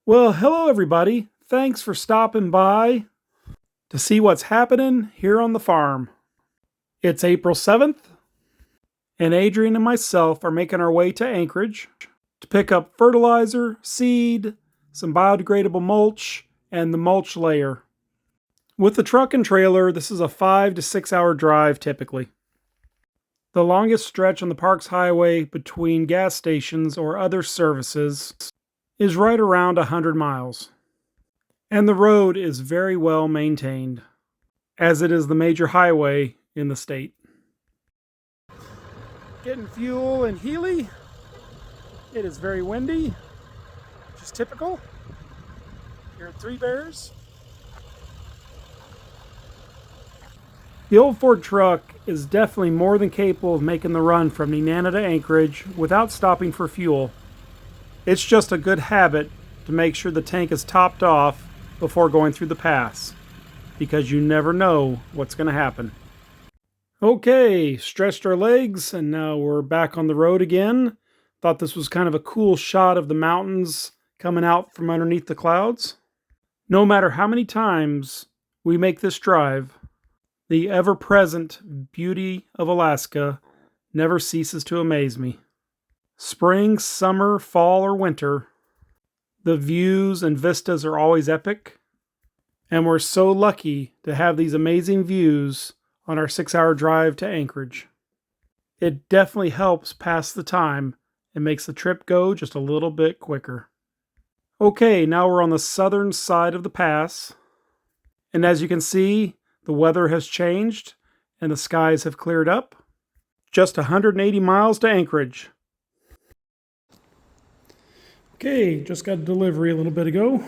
Well, hello everybody. Thanks for stopping by to see what's happening here on the farm. It's April 7th, and Adrian and myself are making our way to Anchorage to pick up fertilizer, seed, some biodegradable mulch, and the mulch layer. With the truck and trailer, this is a 5 to 6 hour drive typically. The longest stretch on the Parks Highway between gas stations or other services is right around 100 miles. And the road is very well maintained, as it is the major highway in the state. Getting fuel in Healy. It is very windy, which is typical here at Three Bears. The old Ford truck is definitely more than capable of making the run from Nenana to Anchorage without stopping for fuel. It's just a good habit to make sure the tank is topped off before going through the pass, because you never know what's going to happen. Okay, stretched our legs and now we're back on the road again. Thought this was kind of a cool shot of the mountains coming out from underneath the clouds. No matter how many times we make this drive, the ever-present beauty of Alaska never ceases to amaze me. Spring, summer, fall, or winter, the views and vistas are always epic, and we're so lucky to have these amazing views on our 6-hour drive to Anchorage. It definitely helps pass the time and makes the trip go just a little bit quicker. Okay, now we're on the southern side of the pass, and as you can see, the weather has changed and the skies have cleared up. Just 180 miles to Anchorage. Okay, just got a delivery a little bit ago.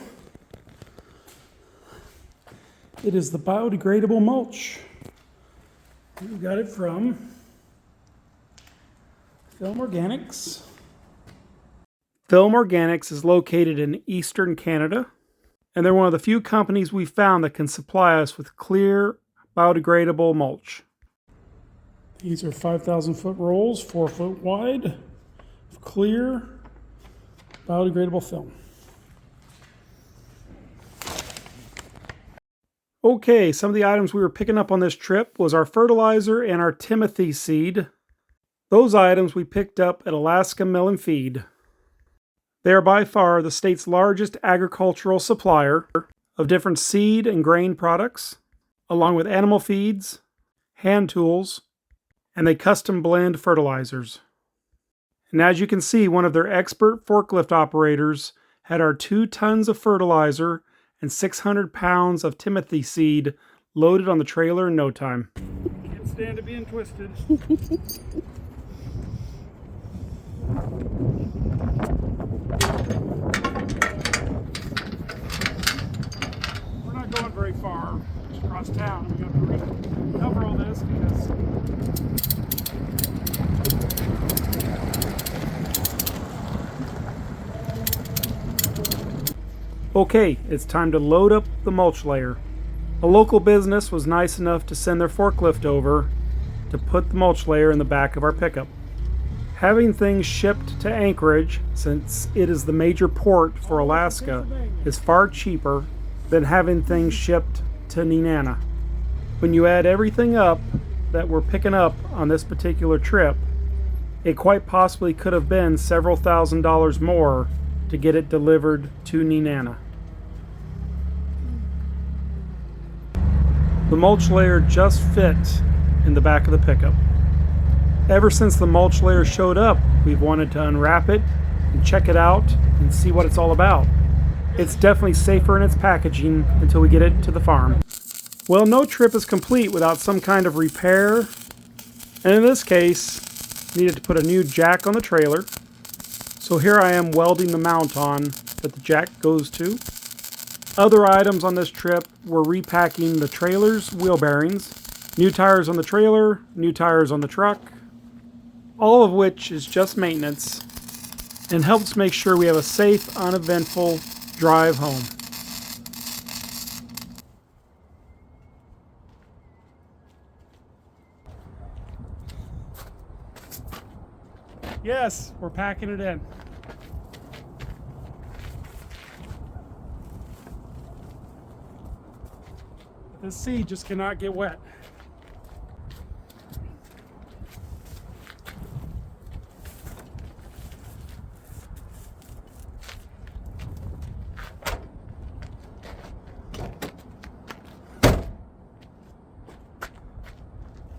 It is the biodegradable mulch. We got it from Film Organics. Film Organics is located in eastern Canada, and they're one of the few companies we found that can supply us with clear, biodegradable mulch. These are 5,000 foot rolls, 4 foot wide, of clear, biodegradable film. Okay, some of the items we were picking up on this trip was our fertilizer and our Timothy seed. Those items we picked up at Alaska Mill and Feed. They are by far the state's largest agricultural supplier of different seed and grain products, along with animal feeds, hand tools, and they custom blend fertilizers. And as you can see, one of their expert forklift operators had our 2 tons of fertilizer and 600 pounds of Timothy seed loaded on the trailer in no time. Can't stand it being twisted. We're not going very far, just across town. We got to cover all this because okay, it's time to load up the mulch layer. A local business was nice enough to send their forklift over to put the mulch layer in the back of our pickup. Having things shipped to Anchorage, since it is the major port for Alaska, is far cheaper than having things shipped to Nenana. When you add everything up that we're picking up on this particular trip, it quite possibly could have been several $1,000s more to get it delivered to Nenana. The mulch layer just fit in the back of the pickup. Ever since the mulch layer showed up, we've wanted to unwrap it and check it out and see what it's all about. It's definitely safer in its packaging until we get it to the farm. Well, no trip is complete without some kind of repair, and in this case, needed to put a new jack on the trailer. So here I am welding the mount on that the jack goes to. Other items on this trip were repacking the trailer's wheel bearings, new tires on the trailer, new tires on the truck, all of which is just maintenance and helps make sure we have a safe, uneventful drive home. Yes, we're packing it in. This seed just cannot get wet.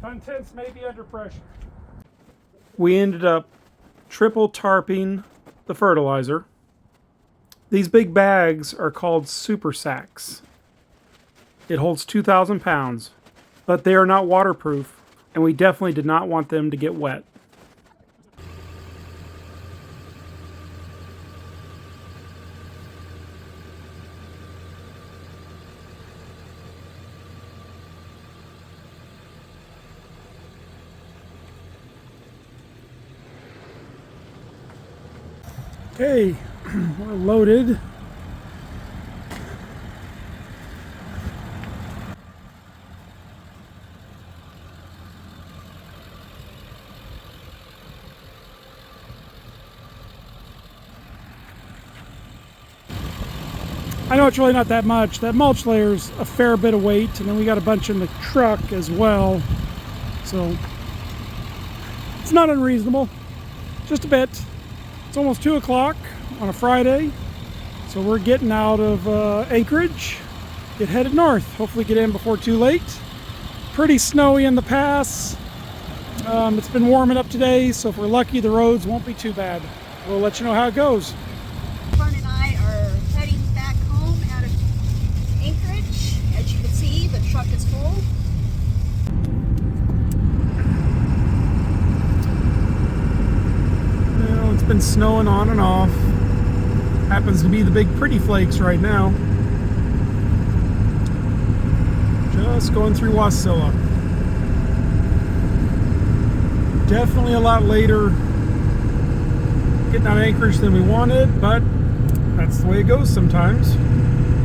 Contents may be under pressure. We ended up triple tarping the fertilizer. These big bags are called super sacks. It holds 2,000 pounds, but they are not waterproof, and we definitely did not want them to get wet. Okay, we're loaded. I know it's really not that much. That mulch layer's a fair bit of weight, and then we got a bunch in the truck as well. So it's not unreasonable, just a bit. It's almost 2 o'clock on a Friday, so we're getting out of Anchorage, get headed north. Hopefully get in before too late. Pretty snowy in the pass. It's been warming up today, so if we're lucky, the roads won't be too bad. We'll let you know how it goes. Fern and I are heading back home out of Anchorage. As you can see, the truck is full. It's been snowing on and off. Happens to be the big pretty flakes right now. Just going through Wasilla. Definitely a lot later getting out of Anchorage than we wanted, but that's the way it goes sometimes.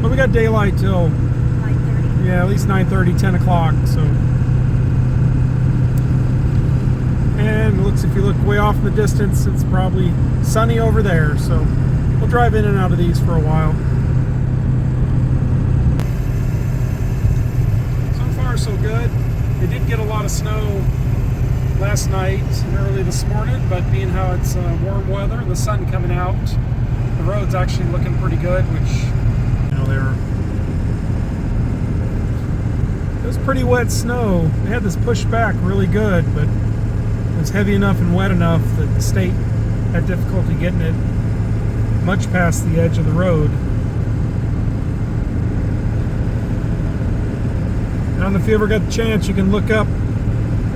But we got daylight till 9:30. Yeah, at least 9:30, 10 o'clock. So, and it looks, if you look way off in the distance, it's probably sunny over there. So we'll drive in and out of these for a while. So far, so good. It did get a lot of snow last night and early this morning, but being how it's warm weather and the sun coming out, the road's actually looking pretty good, which, you know, it was pretty wet snow. They had this pushed back really good, but it was heavy enough and wet enough that the state had difficulty getting it much past the edge of the road. I don't know if you ever got the chance, you can look up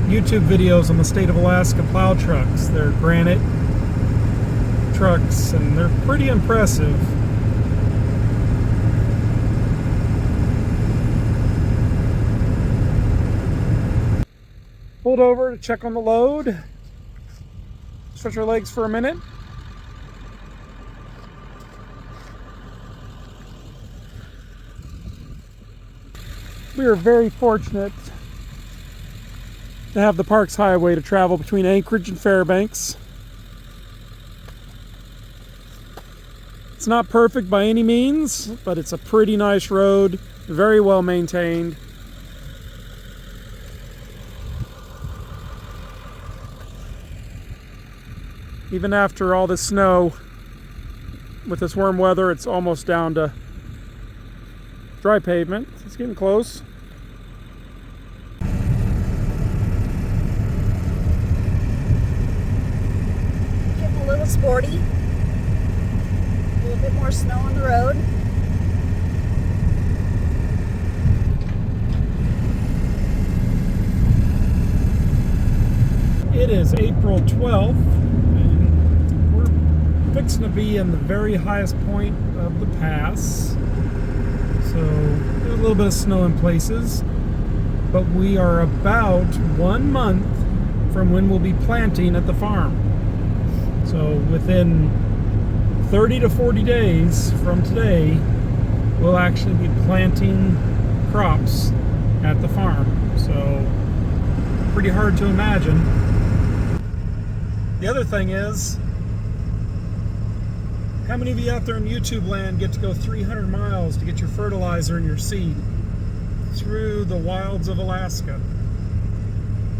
YouTube videos on the state of Alaska plow trucks. They're granite trucks, and they're pretty impressive. Pulled over to check on the load. Stretch our legs for a minute. We are very fortunate to have the Parks Highway to travel between Anchorage and Fairbanks. It's not perfect by any means, but it's a pretty nice road, very well maintained. Even after all this snow, with this warm weather, it's almost down to dry pavement. It's getting close. Getting a little sporty. A little bit more snow on the road. It is April 12th, and we're fixing to be in the very highest point of the pass. So there's a little bit of snow in places, but we are about 1 month from when we'll be planting at the farm. So within 30 to 40 days from today, we'll actually be planting crops at the farm. So pretty hard to imagine. The other thing is, how many of you out there in YouTube land get to go 300 miles to get your fertilizer and your seed? through the wilds of Alaska.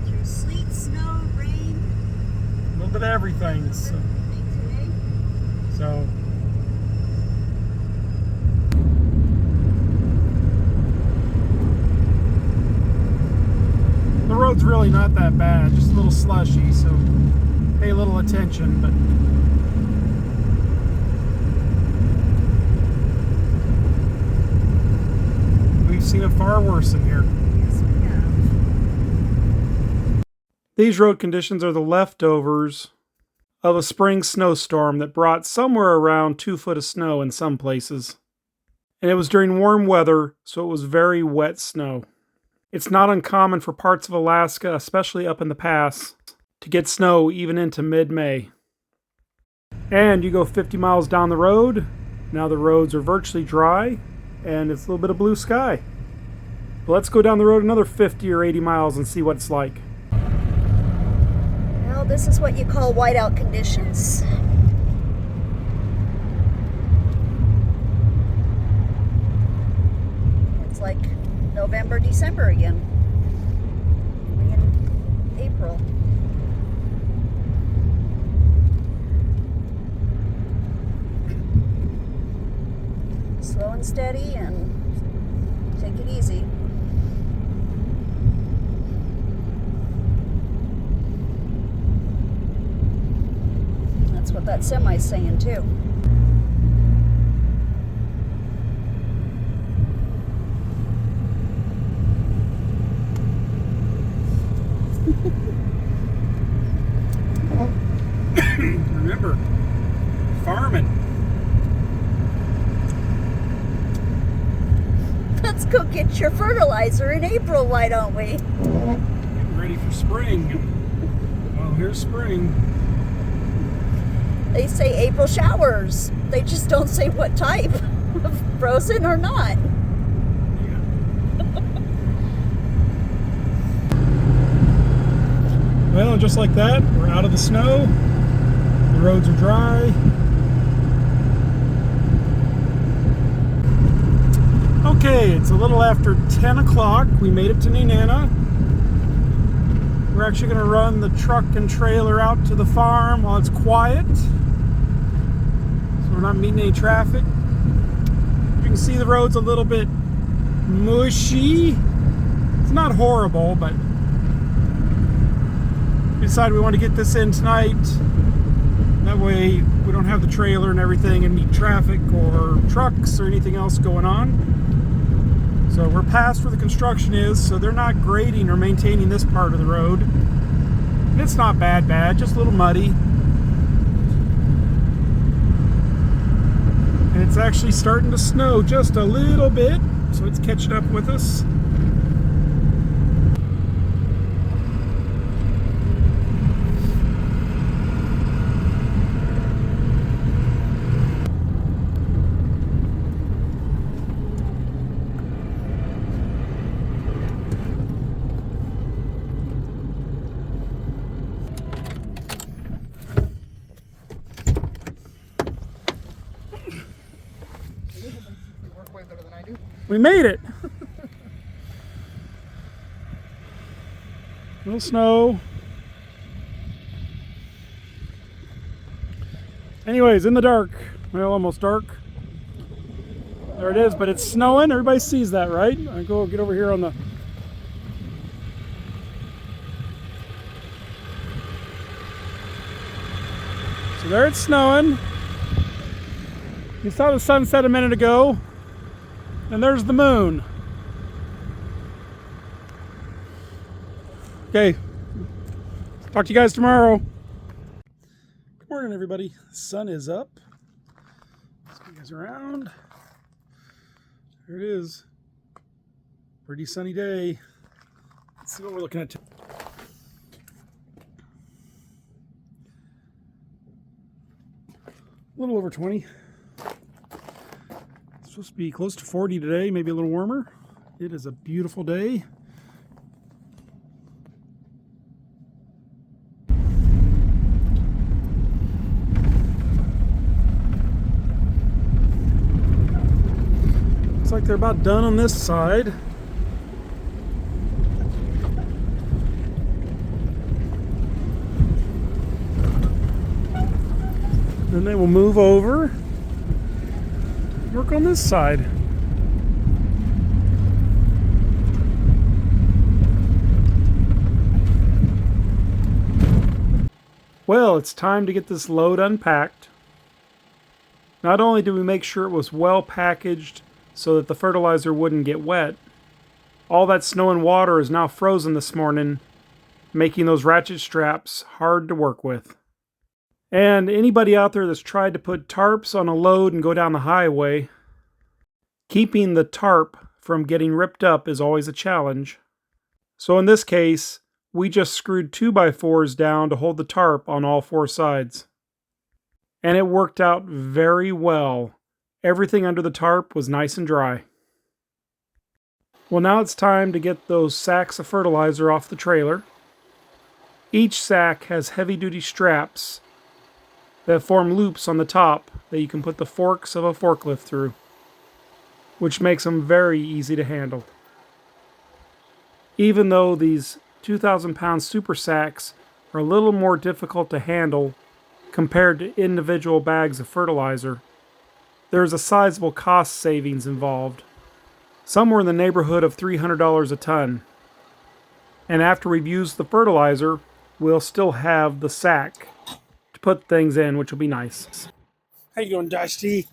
Through sleet, snow, rain. A little bit of everything. So the road's really not that bad, just a little slushy, so pay a little attention. But we've seen it far worse in here. Yes, we have. These road conditions are the leftovers of a spring snowstorm that brought somewhere around 2 foot of snow in some places. And it was during warm weather, so it was very wet snow. It's not uncommon for parts of Alaska, especially up in the pass, to get snow even into mid-May. And you go 50 miles down the road, now the roads are virtually dry, and it's a little bit of blue sky. But let's go down the road another 50 or 80 miles and see what it's like. Well, this is what you call whiteout conditions. It's like November, December again. In April. Slow and steady and take it easy. That's what that semi's saying too. Remember, farming. Let's go get your fertilizer in April, why don't we? Getting ready for spring. Well, here's spring. They say April showers. They just don't say what type, frozen or not. Well, just like that, we're out of the snow. The roads are dry. Okay, it's a little after 10 o'clock. We made it to Nenana. We're actually going to run the truck and trailer out to the farm while it's quiet. So we're not meeting any traffic. You can see the road's a little bit mushy. It's not horrible, but we decided we want to get this in tonight. That way we don't have the trailer and everything and meet traffic or trucks or anything else going on. So we're past where the construction is, so they're not grading or maintaining this part of the road. And it's not bad, just a little muddy. And it's actually starting to snow just a little bit, so it's catching up with us. We made it. Little snow. Anyways, in the dark. Well, almost dark. There it is, but it's snowing. Everybody sees that, right? I go get over here on the... So there it's snowing. You saw the sunset a minute ago. And there's the moon. Okay. Talk to you guys tomorrow. Good morning, everybody. The sun is up. Let's get you guys around. There it is. Pretty sunny day. Let's see what we're looking at. A little over 20. Supposed to be close to 40 today, maybe a little warmer. It is a beautiful day. Looks like they're about done on this side. Then they will move over, work on this side. Well, it's time to get this load unpacked. Not only did we make sure it was well packaged so that the fertilizer wouldn't get wet, all that snow and water is now frozen this morning, making those ratchet straps hard to work with. And anybody out there that's tried to put tarps on a load and go down the highway, keeping the tarp from getting ripped up is always a challenge. So in this case, we just screwed 2x4s down to hold the tarp on all four sides. And it worked out very well. Everything under the tarp was nice and dry. Well, now it's time to get those sacks of fertilizer off the trailer. Each sack has heavy-duty straps that form loops on the top that you can put the forks of a forklift through, which makes them very easy to handle. Even though these 2,000-pound super sacks are a little more difficult to handle compared to individual bags of fertilizer, there's a sizable cost savings involved, somewhere in the neighborhood of $300 a ton. And after we've used the fertilizer, we'll still have the sack to put things in, which will be nice. How you doing, Dusty?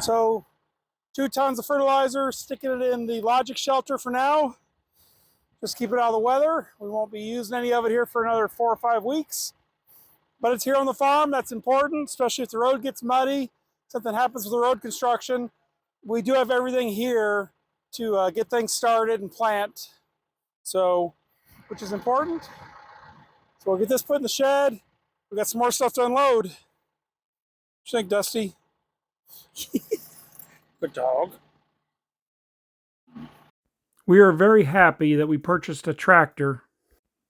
So, 2 tons of fertilizer, sticking it in the Logic shelter for now. Just keep it out of the weather. We won't be using any of it here for another 4 or 5 weeks. But it's here on the farm. That's important, especially if the road gets muddy, something happens with the road construction. We do have everything here to get things started and plant, so, which is important. So we'll get this put in the shed. We got some more stuff to unload. What do you think, Dusty? Good dog. We are very happy that we purchased a tractor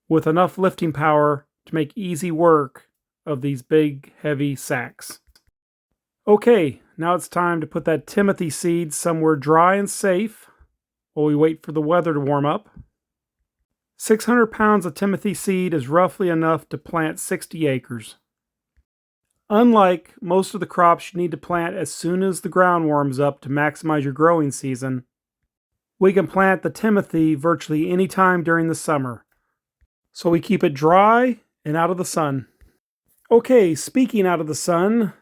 with enough lifting power to make easy work of these big, heavy sacks. Okay, now it's time to put that Timothy seed somewhere dry and safe while we wait for the weather to warm up. 600 pounds of Timothy seed is roughly enough to plant 60 acres. Unlike most of the crops you need to plant as soon as the ground warms up to maximize your growing season, we can plant the Timothy virtually any time during the summer. So we keep it dry and out of the sun. Okay, speaking out of the sun,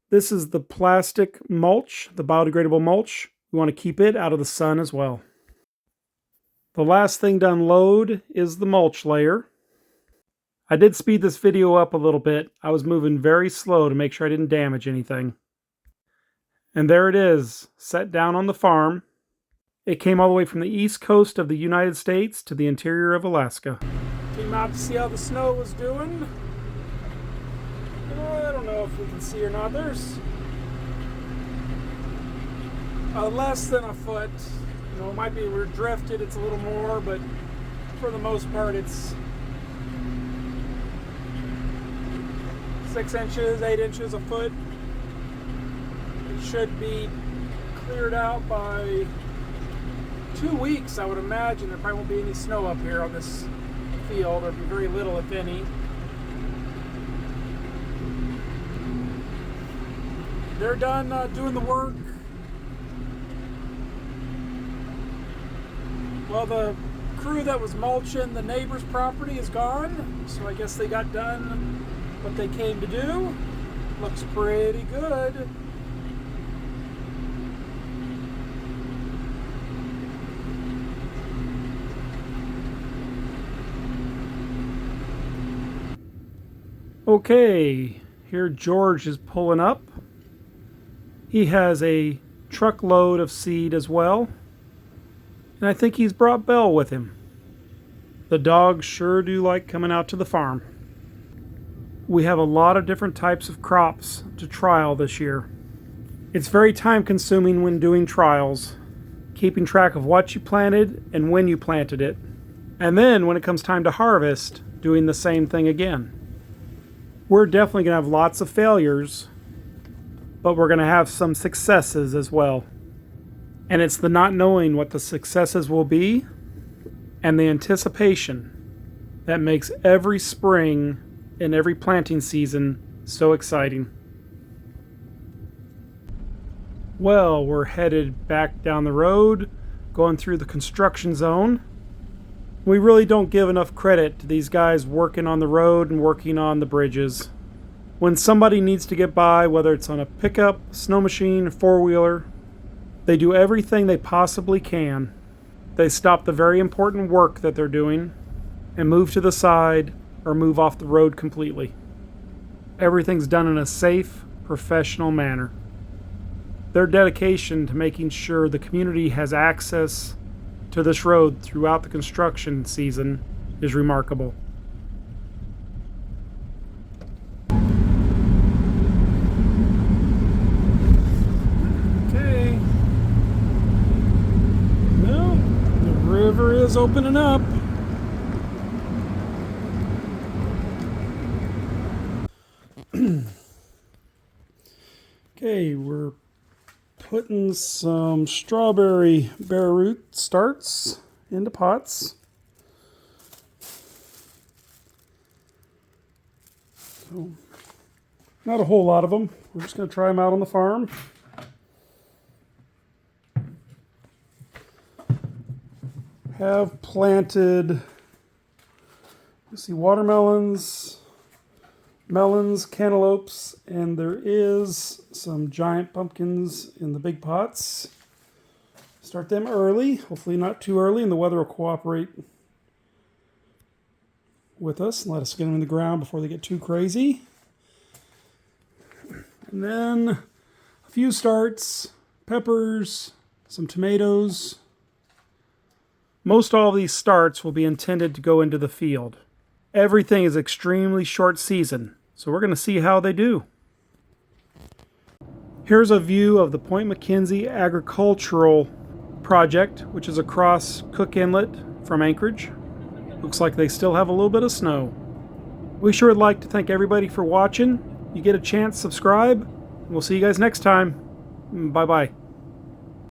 this is the plastic mulch, the biodegradable mulch. We want to keep it out of the sun as well. The last thing to unload is the mulch layer. I did speed this video up a little bit. I was moving very slow to make sure I didn't damage anything. And there it is, set down on the farm. It came all the way from the east coast of the United States to the interior of Alaska. Came out to see how the snow was doing. I don't know if we can see or not. There's less than a foot. You know, it might be we're drifted, it's a little more, but for the most part it's 6 inches, 8 inches, a foot. It should be cleared out by 2 weeks, I would imagine. There probably won't be any snow up here on this field. There'll be very little, if any. They're done doing the work. Well, the crew that was mulching the neighbor's property is gone, so I guess they got done what they came to do. Looks pretty good. Okay, here George is pulling up. He has a truckload of seed as well. And I think he's brought Belle with him. The dogs sure do like coming out to the farm. We have a lot of different types of crops to trial this year. It's very time consuming when doing trials, keeping track of what you planted and when you planted it. And then when it comes time to harvest, doing the same thing again. We're definitely going to have lots of failures, but we're going to have some successes as well. And it's the not knowing what the successes will be and the anticipation that makes every spring in every planting season. So exciting. Well, we're headed back down the road, going through the construction zone. We really don't give enough credit to these guys working on the road and working on the bridges. When somebody needs to get by, whether it's on a pickup, snow machine, four-wheeler, they do everything they possibly can. They stop the very important work that they're doing and move to the side or move off the road completely. Everything's done in a safe, professional manner. Their dedication to making sure the community has access to this road throughout the construction season is remarkable. Okay. Well, the river is opening up. Okay, we're putting some strawberry bare root starts into pots. So, not a whole lot of them. We're just going to try them out on the farm. Have planted, let's see, watermelons, melons, cantaloupes, and there is some giant pumpkins in the big pots. Start them early, hopefully not too early, and the weather will cooperate with us and let us get them in the ground before they get too crazy. And then a few starts, peppers, some tomatoes. Most all of these starts will be intended to go into the field. Everything is extremely short season, so we're going to see how they do. Here's a view of the Point McKenzie agricultural project, which is across Cook Inlet from Anchorage. Looks like they still have a little bit of snow. We sure would like to thank everybody for watching. You get a chance, subscribe. We'll see you guys next time. Bye-bye.